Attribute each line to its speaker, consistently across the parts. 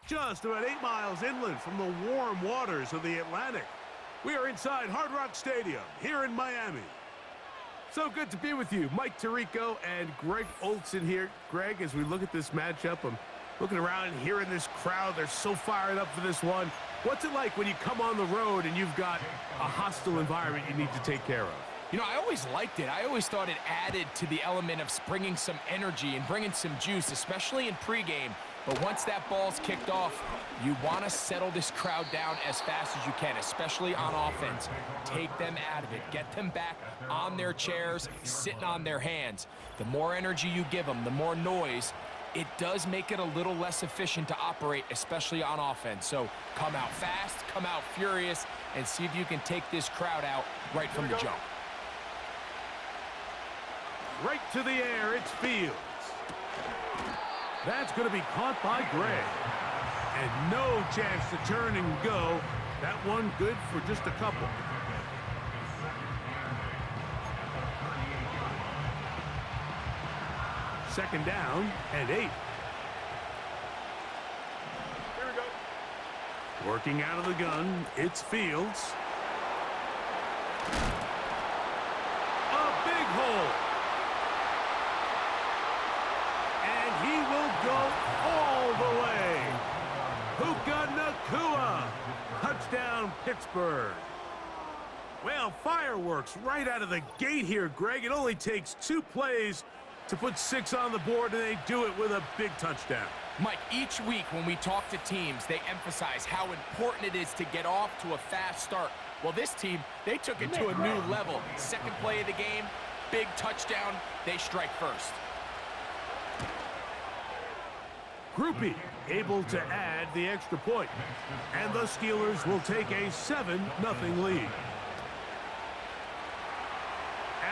Speaker 1: Just about 8 miles inland from the warm waters of the Atlantic. We are inside Hard Rock Stadium here in Miami. So good to be with you. Mike Tirico and Greg Olson here. Greg, as we look at this matchup, I'm looking around and hearing this crowd. They're so fired up for this one. What's it like when you come on the road and you've got a hostile environment you need to take care of?
Speaker 2: You know, I always liked it. I always thought it added to the element of bringing some energy and bringing some juice, especially in pregame. But once that ball's kicked off, you want to settle this crowd down as fast as you can, especially on offense. Take them out of it. Get them back on their chairs, sitting on their hands. The more energy you give them, the more noise, it does make it a little less efficient to operate, especially on offense. So come out fast, come out furious, and see if you can take this crowd out right from the jump.
Speaker 1: Right to the air, it's Fields. That's going to be caught by Gray. And no chance to turn and go. That one good for just a couple. Second down and 8. Here we go. Working out of the gun, it's Fields. A big hole. And he will go all the way. Puka Nacua. Touchdown, Pittsburgh. Well, fireworks right out of the gate here, Greg. It only takes 2 plays to put 6 on the board, and they do it with a big touchdown.
Speaker 2: Mike, each week when we talk to teams, they emphasize how important it is to get off to a fast start. Well, this team, they took it to a new level. Second play of the game, big touchdown, they strike first.
Speaker 1: Groupie able to add the extra point, and the Steelers will take a 7-0 lead.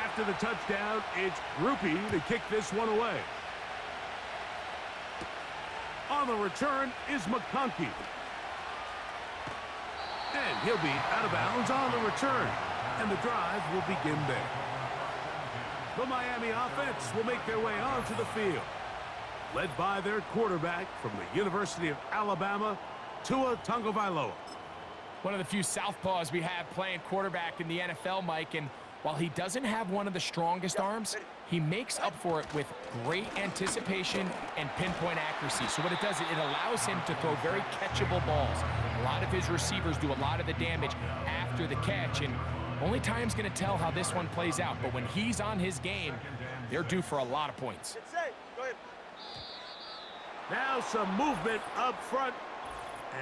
Speaker 1: After the touchdown, it's Groupie to kick this one away. On the return is McConkey. And he'll be out of bounds on the return, and the drive will begin there. The Miami offense will make their way onto the field, led by their quarterback from the University of Alabama, Tua Tagovailoa.
Speaker 2: One of the few southpaws we have playing quarterback in the NFL, Mike, and while he doesn't have one of the strongest arms, he makes up for it with great anticipation and pinpoint accuracy. So what it does, it allows him to throw very catchable balls. A lot of his receivers do a lot of the damage after the catch, and only time's going to tell how this one plays out. But when he's on his game, they're due for a lot of points.
Speaker 1: Now some movement up front,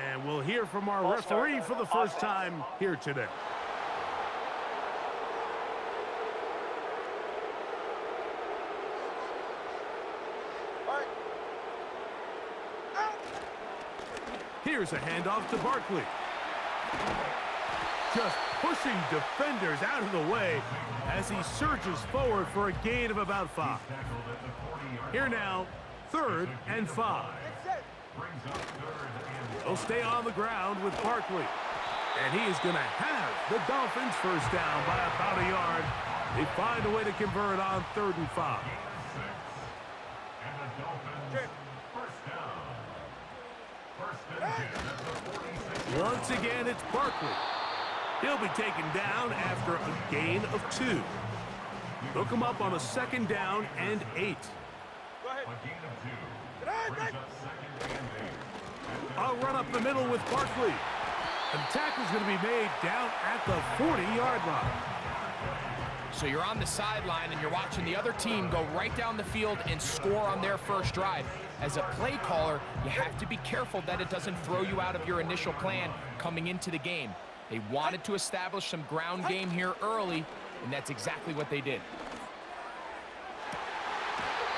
Speaker 1: and we'll hear from our referee for the first time here today. Here's a handoff to Barkley. Just pushing defenders out of the way as he surges forward for a gain of about 5. Here now, 3rd and 5. He'll stay on the ground with Barkley. And he is going to have the Dolphins first down by about a yard. They find a way to convert on 3rd and 5. Once again, it's Barkley. He'll be taken down after a gain of 2. Hook him up on a 2nd down and 8. Go ahead. I'll run up the middle with Barkley. And the tackle's going to be made down at the 40-yard line.
Speaker 2: So you're on the sideline and you're watching the other team go right down the field and score on their first drive. As a play caller, you have to be careful that it doesn't throw you out of your initial plan coming into the game. They wanted to establish some ground game here early, and that's exactly what they did.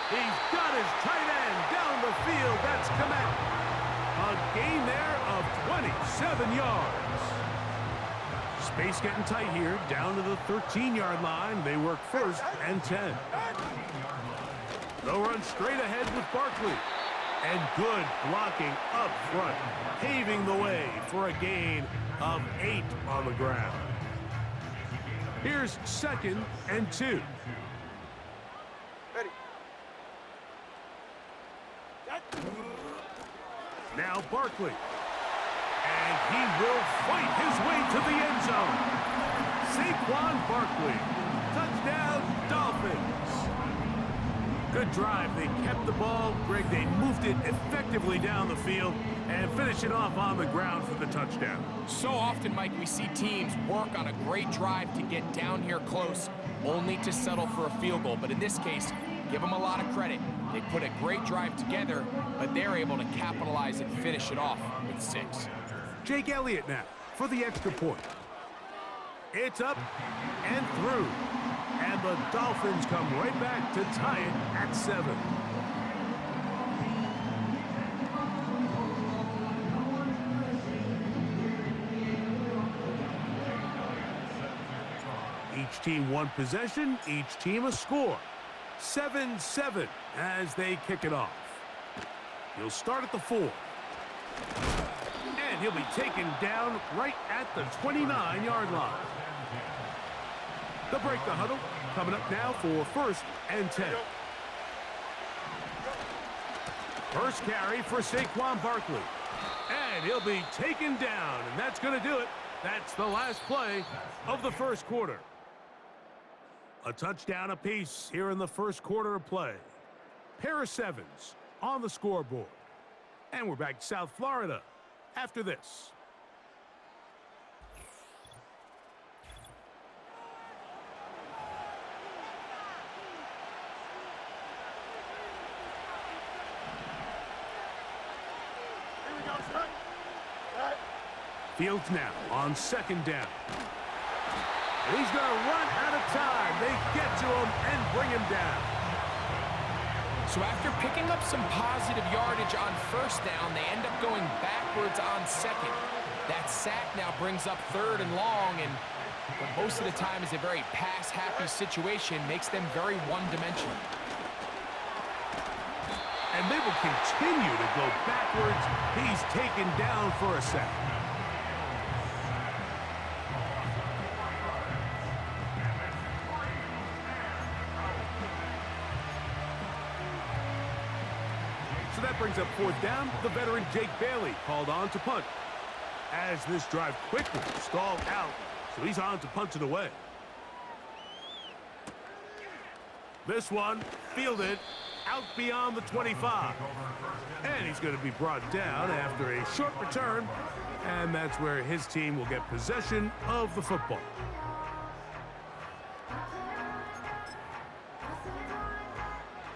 Speaker 1: He's got his tight end down the field. That's Komet. A gain there of 27 yards. Space getting tight here, down to the 13-yard line. They work 1st and 10. They'll run straight ahead with Barkley. And good blocking up front, paving the way for a gain of 8 on the ground. Here's 2nd and 2. Now Now Barkley. And he will fight his way to the end zone. Saquon Barkley. Touchdown, Dolphins. Good drive. They kept the ball. Greg, they moved it effectively down the field and finished it off on the ground for the touchdown.
Speaker 2: So often, Mike, we see teams work on a great drive to get down here close, only to settle for a field goal. But in this case, give them a lot of credit. They put a great drive together, but they're able to capitalize and finish it off with 6.
Speaker 1: Jake Elliott now for the extra point. It's up and through. And the Dolphins come right back to tie it at 7. Each team one possession, each team a score. 7-7 as they kick it off. He'll start at the 4. And he'll be taken down right at the 29-yard line. They'll break the huddle. Coming up now for 1st and 10. First carry for Saquon Barkley. And he'll be taken down. And that's going to do it. That's the last play of the first quarter. A touchdown apiece here in the first quarter of play. Pair of 7s on the scoreboard. And we're back to South Florida after this. Fields now on 2nd down. He's going to run out of time. They get to him and bring him down.
Speaker 2: So after picking up some positive yardage on 1st down, they end up going backwards on 2nd. That sack now brings up 3rd and long, and what most of the time is a very pass-happy situation, makes them very one-dimensional.
Speaker 1: And they will continue to go backwards. He's taken down for a sack. So that brings up 4th down. The veteran Jake Bailey called on to punt. As this drive quickly stalled out, so he's on to punt it away. This one fielded out beyond the 25. And he's going to be brought down after a short return. And that's where his team will get possession of the football.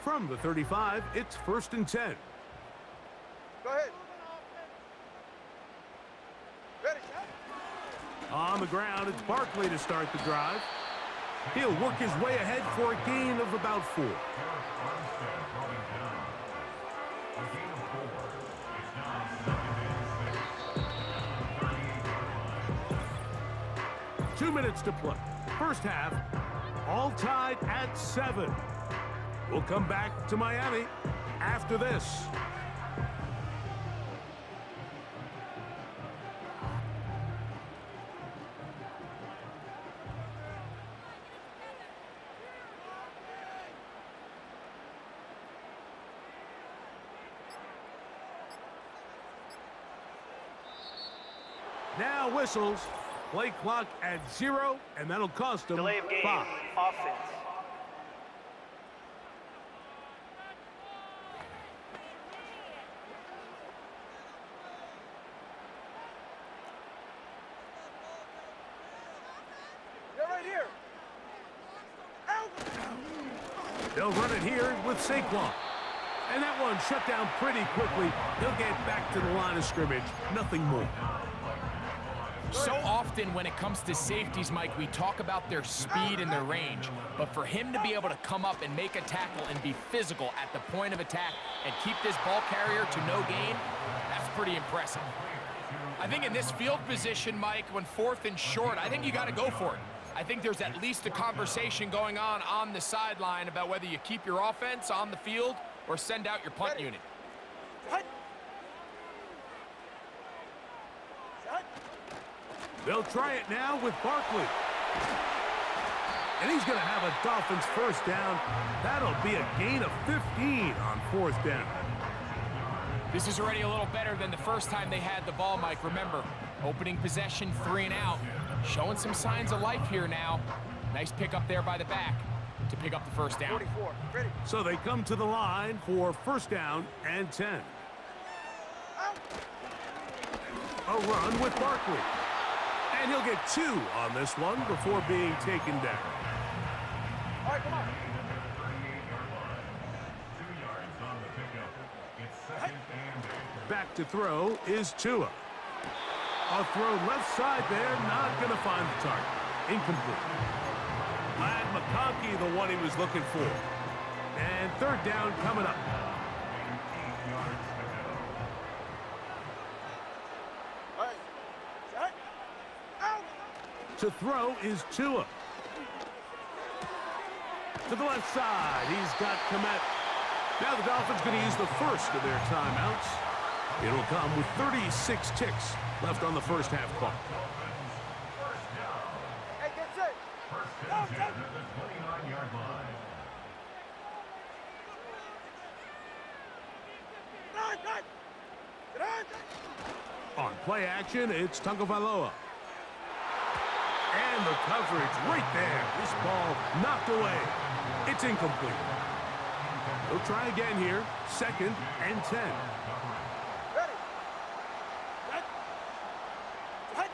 Speaker 1: From the 35, it's 1st and 10.
Speaker 3: Go ahead. Ready.
Speaker 1: On the ground, it's Barkley to start the drive. He'll work his way ahead for a gain of about 4. Two minutes to play. First half, all tied at 7. We'll come back to Miami after this. Now whistles. Play clock at 0, and that'll cost them
Speaker 4: Delay of game.
Speaker 1: 5.
Speaker 4: Offense.
Speaker 3: They're right here. Out.
Speaker 1: They'll run it here with Saquon. And that one shut down pretty quickly. He'll get back to the line of scrimmage. Nothing more.
Speaker 2: So often when it comes to safeties, Mike, we talk about their speed and their range. But for him to be able to come up and make a tackle and be physical at the point of attack and keep this ball carrier to no gain, that's pretty impressive. I think in this field position, Mike, when 4th and short, I think you got to go for it. I think there's at least a conversation going on the sideline about whether you keep your offense on the field or send out your punt unit.
Speaker 1: They'll try it now with Barkley. And he's going to have a Dolphins first down. That'll be a gain of 15 on 4th down.
Speaker 2: This is already a little better than the first time they had the ball, Mike. Remember, opening possession, 3 and out. Showing some signs of life here now. Nice pick up there by the back to pick up the first down.
Speaker 3: 44, ready.
Speaker 1: So they come to the line for first down and 10.
Speaker 3: Out.
Speaker 1: A run with Barkley. And he'll get 2 on this one before being taken down.
Speaker 3: All right, come on.
Speaker 1: Back to throw is Tua. A throw left side there, not going to find the target. Incomplete. Lad McConkey, the one he was looking for. And third down coming up.
Speaker 3: All right. Set. Out.
Speaker 1: To throw is Tua. To the left side, he's got Komet. Now the Dolphins going to use the first of their timeouts. It'll come with 36 ticks left on the first half clock.
Speaker 3: Hey, get set. Go, set. Run, run. Run.
Speaker 1: On play action, it's Tagovailoa. And the coverage right there. This ball knocked away. It's incomplete. They'll try again here. 2nd and 10.
Speaker 3: Ready. Set. Set.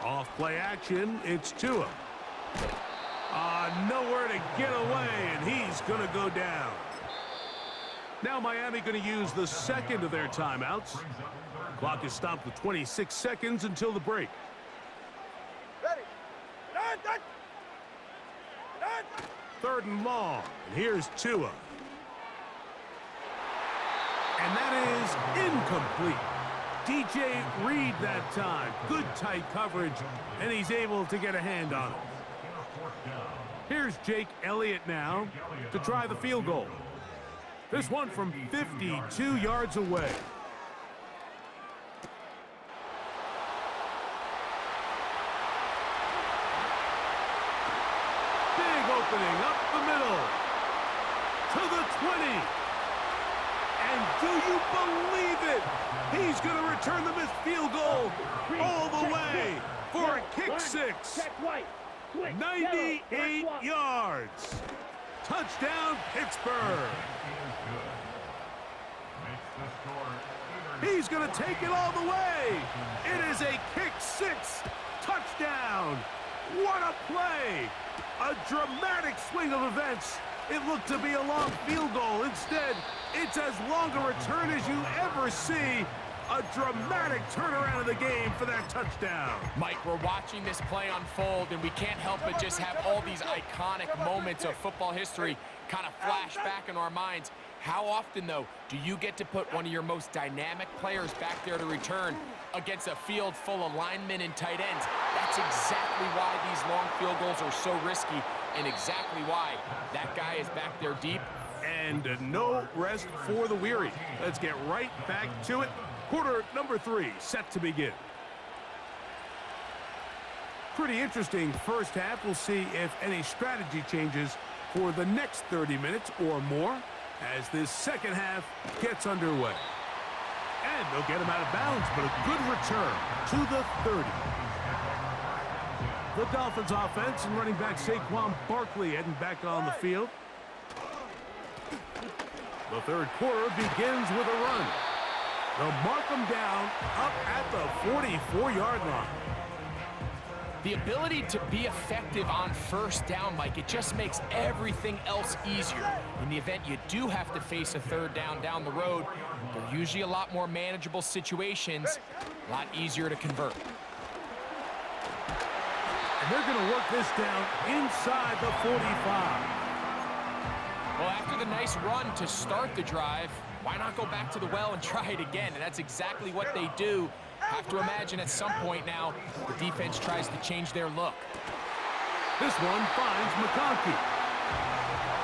Speaker 1: Off play action, it's Tua. Nowhere to get away, and he's going to go down. Now Miami going to use the second of their timeouts. Clock is stopped with 26 seconds until the break.
Speaker 3: Ready. Run, run. Run.
Speaker 1: 3rd and long, and here's Tua. And that is incomplete. DJ Reed that time. Good tight coverage, and he's able to get a hand on it. Here's Jake Elliott now to try the field goal. This one from 52 yards away. Big opening up the middle. To the 20. And do you believe it? He's going to return the missed field goal all the way for a kick 6. 98 yards. Touchdown, Pittsburgh. He's going to take it all the way. It is a kick 6. Touchdown. What a play. A dramatic swing of events. It looked to be a long field goal. Instead, it's as long a return as you ever see. A dramatic turnaround of the game for that touchdown.
Speaker 2: Mike, we're watching this play unfold, and we can't help but just have all these iconic moments of football history kind of flash back in our minds. How often, though, do you get to put one of your most dynamic players back there to return against a field full of linemen and tight ends? That's exactly why these long field goals are so risky, and exactly why that guy is back there deep.
Speaker 1: And no rest for the weary. Let's get right back to it. Quarter number 3 set to begin. Pretty interesting first half. We'll see if any strategy changes for the next 30 minutes or more as this second half gets underway. And they'll get him out of bounds, but a good return to the 30. The Dolphins offense and running back Saquon Barkley heading back on the field. The third quarter begins with a run. They'll mark them down up at the 44-yard line.
Speaker 2: The ability to be effective on first down, Mike, it just makes everything else easier. In the event you do have to face a third down the road, they're usually a lot more manageable situations, a lot easier to convert.
Speaker 1: And they're going to work this down inside the 45.
Speaker 2: Well, after the nice run to start the drive, why not go back to the well and try it again? And that's exactly what they do. Have to imagine at some point now, the defense tries to change their look.
Speaker 1: This one finds McConkey.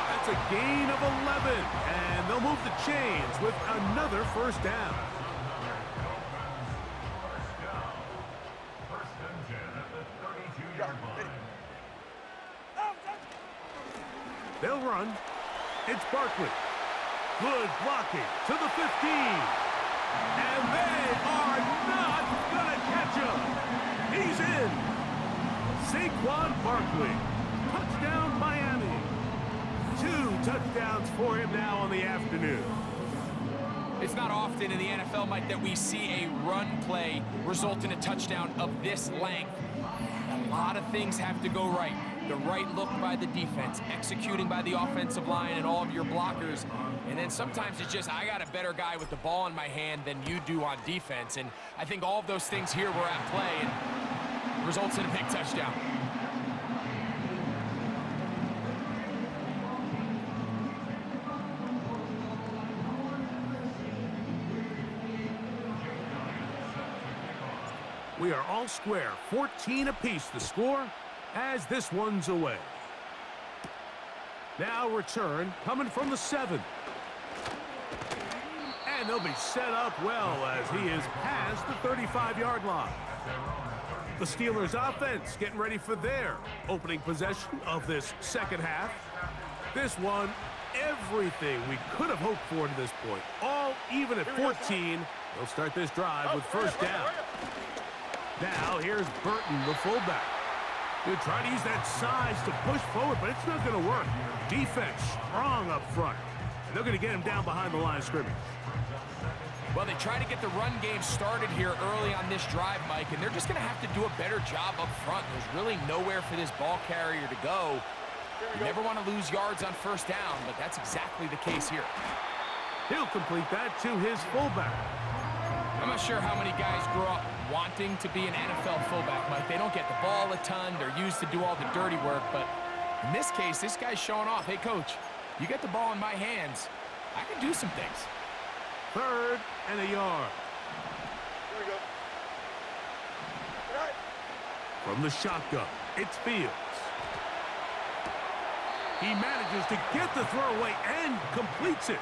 Speaker 1: That's a gain of 11, and they'll move the chains with another first down. They'll run. It's Barkley. Good blocking to the 15. And they are not going to catch him. He's in. Saquon Barkley. Touchdown, Miami. 2 touchdowns for him now on the afternoon.
Speaker 2: It's not often in the NFL, Mike, that we see a run play result in a touchdown of this length. A lot of things have to go right. The right look by the defense, executing by the offensive line and all of your blockers. And then sometimes it's just, I got a better guy with the ball in my hand than you do on defense. And I think all of those things here were at play and results in a big touchdown.
Speaker 1: We are all square, 14 apiece the score as this one's away. Now return coming from the 7. And they'll be set up well as he is past the 35-yard line. The Steelers offense getting ready for their opening possession of this second half. This one, everything we could have hoped for to this point. All even at 14. They'll start this drive with first down. Now, here's Burton, the fullback. He'll try to use that size to push forward, but it's not going to work. Defense strong up front. And they're going to get him down behind the line of scrimmage.
Speaker 2: Well, they try to get the run game started here early on this drive, Mike, and they're just going to have to do a better job up front. There's really nowhere for this ball carrier to go. You never want to lose yards on first down, but that's exactly the case here.
Speaker 1: He'll complete that to his fullback.
Speaker 2: I'm not sure how many guys grow up wanting to be an NFL fullback, Mike. They don't get the ball a ton. They're used to do all the dirty work. But in this case, this guy's showing off. Hey, coach, you get the ball in my hands. I can do some things.
Speaker 1: 3rd and a yard.
Speaker 3: Here we go. All right.
Speaker 1: From the shotgun, it's Fields. He manages to get the throw away and completes it.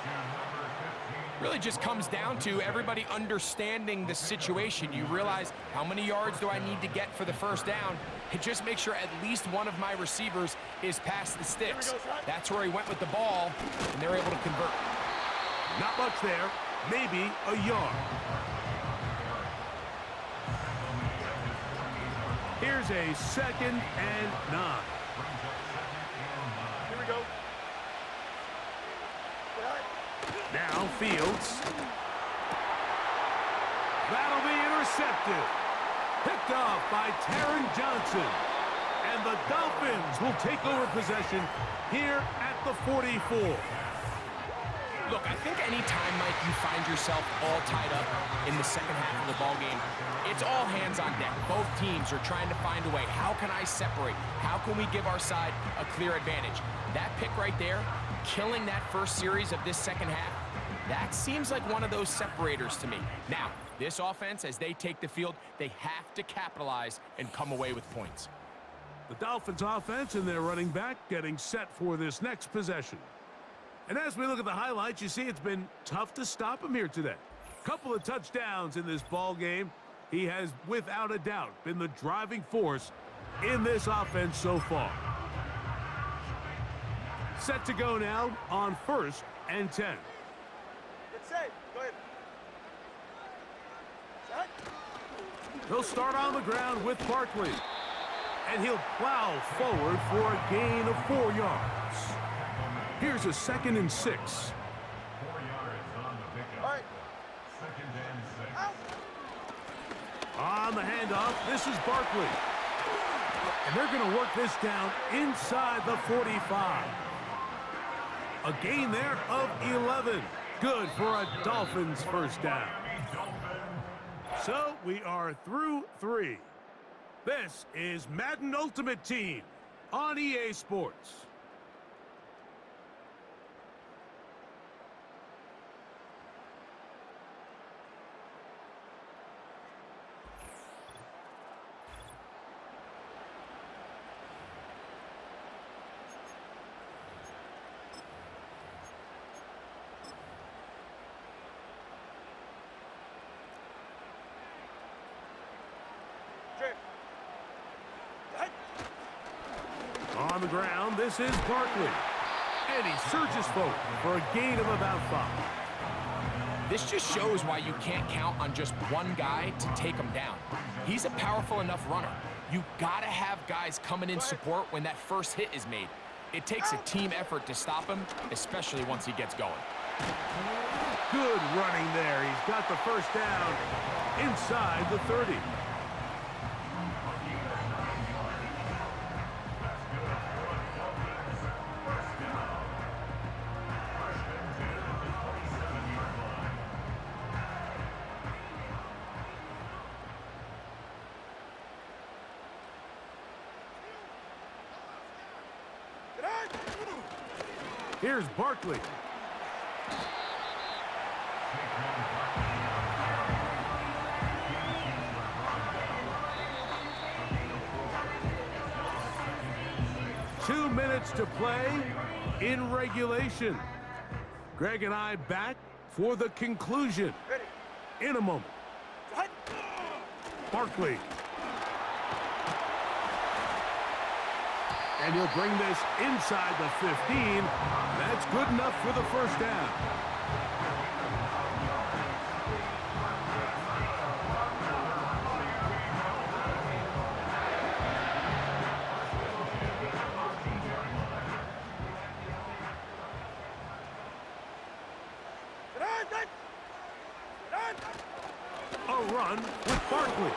Speaker 2: Really just comes down to everybody understanding the situation. You realize how many yards do I need to get for the first down, and just make sure at least one of my receivers is past the sticks. That's where he went with the ball, and they're able to convert.
Speaker 1: Not much there, maybe a yard. Here's a 2nd and 9.
Speaker 3: Here we go.
Speaker 1: Now Fields. That'll be intercepted. Picked off by Taron Johnson. And the Dolphins will take over possession here at the 44.
Speaker 2: Look, I think any time, Mike, you find yourself all tied up in the second half of the ball game, it's all hands on deck. Both teams are trying to find a way. How can I separate? How can we give our side a clear advantage? That pick right there, killing that first series of this second half, that seems like one of those separators to me. Now, this offense, as they take the field, they have to capitalize and come away with points.
Speaker 1: The Dolphins offense and their running back getting set for this next possession. And as we look at the highlights, you see it's been tough to stop him here today. Couple of touchdowns in this ball game. He has, without a doubt, been the driving force in this offense so far. Set to go now on 1st and 10.
Speaker 3: Get safe. Go ahead. Set.
Speaker 1: He'll start on the ground with Barkley. And he'll plow forward for a gain of 4 yards. Here's a 2nd and 6.
Speaker 4: 4 yards on the pickup.
Speaker 3: All right.
Speaker 4: 2nd and 6.
Speaker 3: Out.
Speaker 1: On the handoff, this is Barkley. And they're going to work this down inside the 45. A gain there of 11. Good for a Dolphins first down. So we are through 3. This is Madden Ultimate Team on EA Sports. On the ground, this is Barkley. And he surges forward for a gain of about 5.
Speaker 2: This just shows why you can't count on just one guy to take him down. He's a powerful enough runner. You gotta have guys coming in support when that first hit is made. It takes a team effort to stop him, especially once he gets going.
Speaker 1: Good running there. He's got the first down inside the 30. Here's Barkley. Two minutes to play in regulation. Greg and I back for the conclusion in a moment. Barkley. And he'll bring this inside the 15. That's good enough for the first down. A run with Barkley.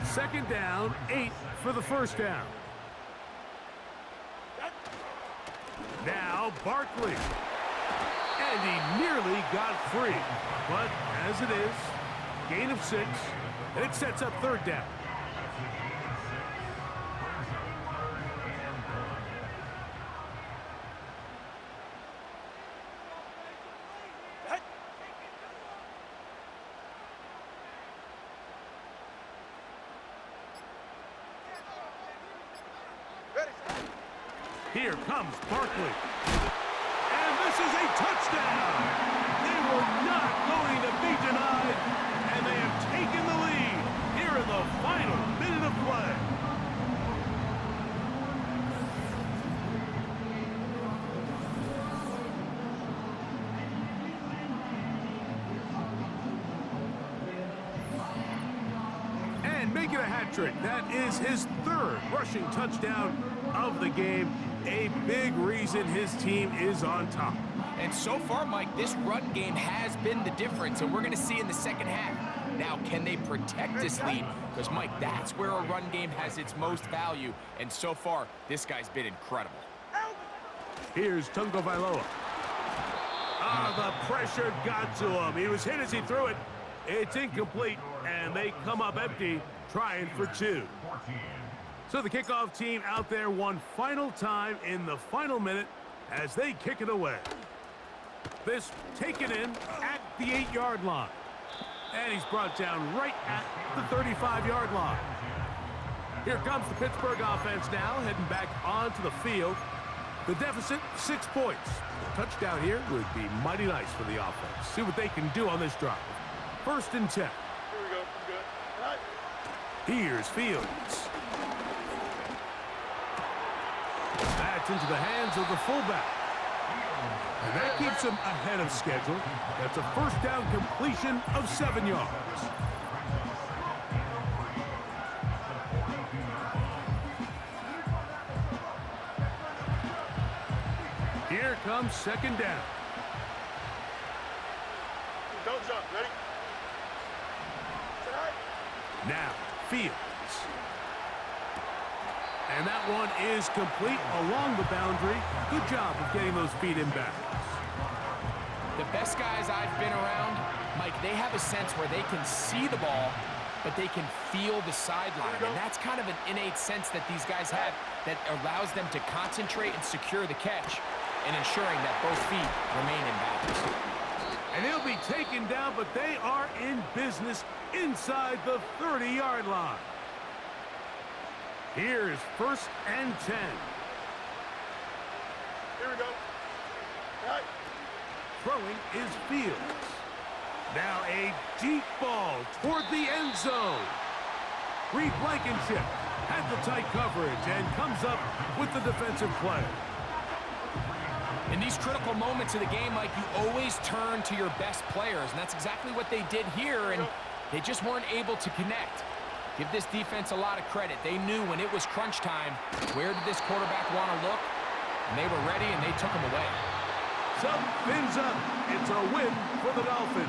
Speaker 1: Second down, 8 for the first down. Now Barkley. And he nearly got free. But as it is, gain of 6, and it sets up third down. Here comes Barkley. And this is a touchdown. They were not going to be denied, and they have taken the lead here in the final minute of play. And making a hat trick. That is his third rushing touchdown of the game. A big reason his team is on top.
Speaker 2: And so far, Mike, this run game has been the difference, and we're going to see in the second half. Now, can they protect this lead? Because, Mike, that's where a run game has its most value, and so far, this guy's been incredible.
Speaker 1: Here's Tungo Vailoa. The pressure got to him. He was hit as he threw it. It's incomplete, and they come up empty, trying for 2. So the kickoff team out there one final time in the final minute as they kick it away. This taken in at the 8-yard line. And he's brought down right at the 35-yard line. Here comes the Pittsburgh offense now, heading back onto the field. The deficit, 6 points. A touchdown here would be mighty nice for the offense. See what they can do on this drive. 1st and 10.
Speaker 3: Here we go. Good.
Speaker 1: Here's Fields. That's into the hands of the fullback. And that keeps him ahead of schedule. That's a first down completion of 7 yards. Here comes second down.
Speaker 3: Don't jump. Ready?
Speaker 1: Now, Fields. And that one is complete along the boundary. Good job of getting those feet in bounds.
Speaker 2: The best guys I've been around, Mike, they have a sense where they can see the ball, but they can feel the sideline. And that's kind of an innate sense that these guys have that allows them to concentrate and secure the catch and ensuring that both feet remain in bounds.
Speaker 1: And he'll be taken down, but they are in business inside the 30-yard line. Here's 1st and 10.
Speaker 3: Here we go. Right.
Speaker 1: Throwing is Fields. Now a deep ball toward the end zone. Reed Blankenship had the tight coverage and comes up with the defensive play.
Speaker 2: In these critical moments of the game, Mike, you always turn to your best players, and that's exactly what they did here, and they just weren't able to connect. Give this defense a lot of credit. They knew when it was crunch time, where did this quarterback want to look, and they were ready, and they took him away.
Speaker 1: So, fins up. It's a win for the Dolphins.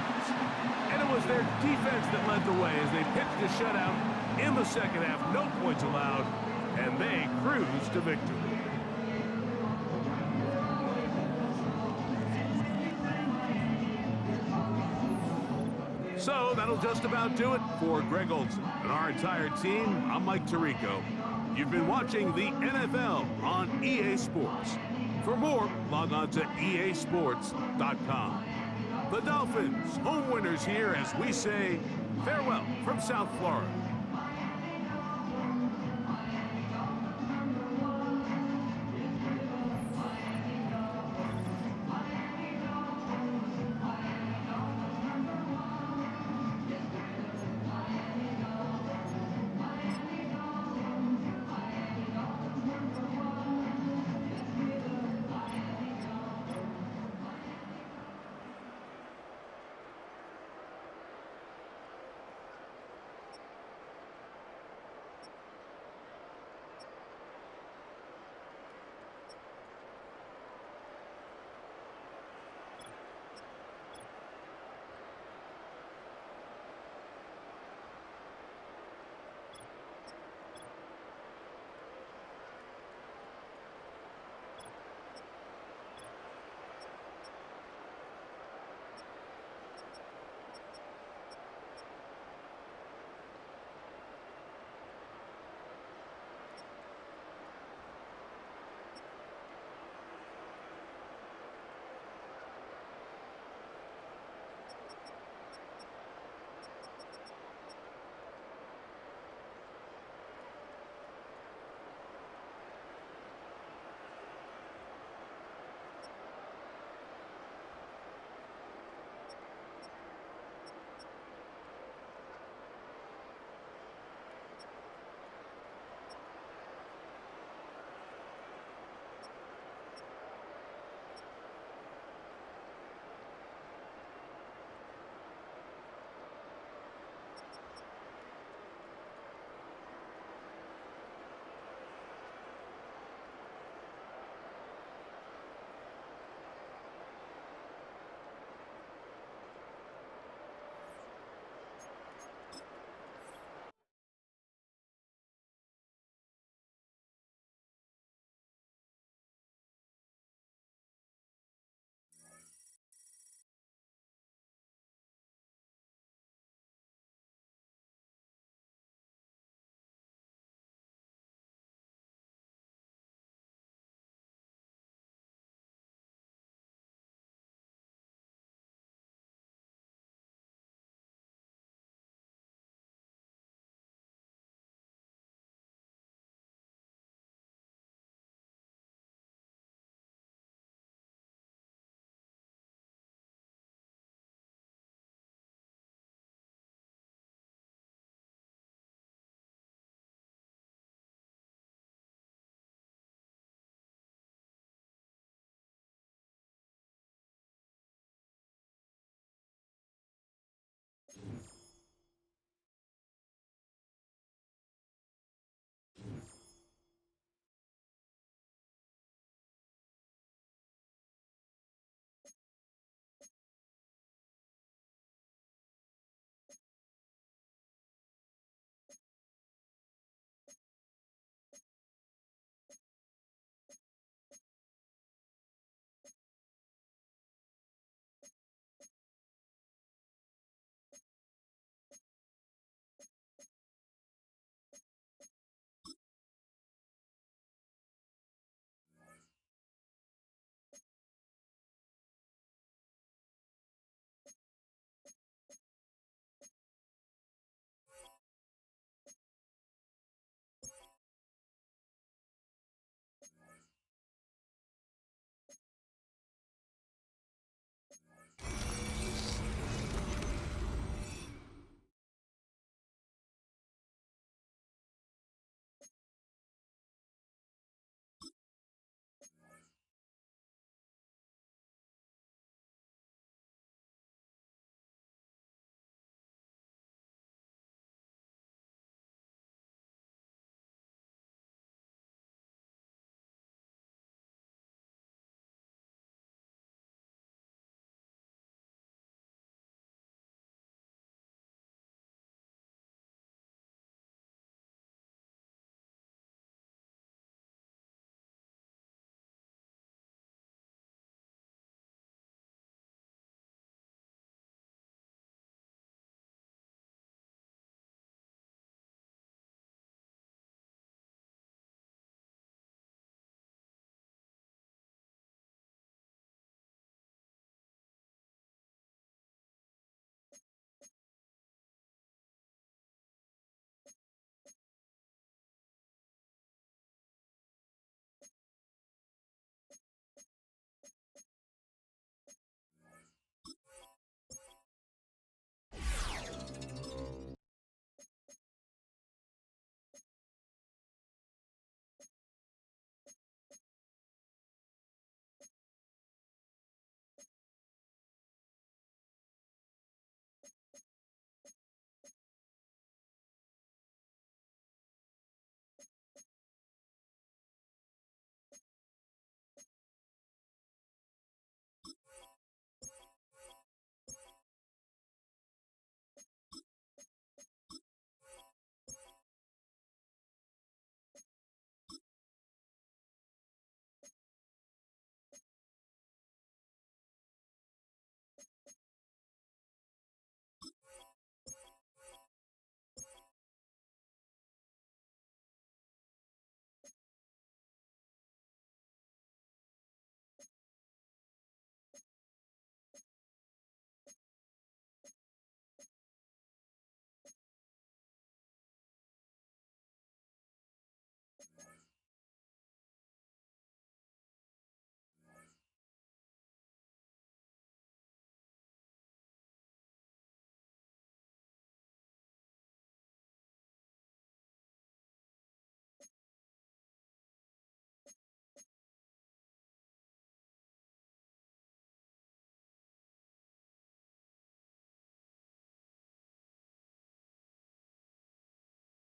Speaker 1: And it was their defense that led the way as they pitched a shutout in the second half. No points allowed, and they cruised to victory. So that'll just about do it for Greg Olson and our entire team. I'm Mike Tirico. You've been watching the NFL on EA Sports. For more, log on to easports.com. The Dolphins, home winners here as we say farewell from South Florida.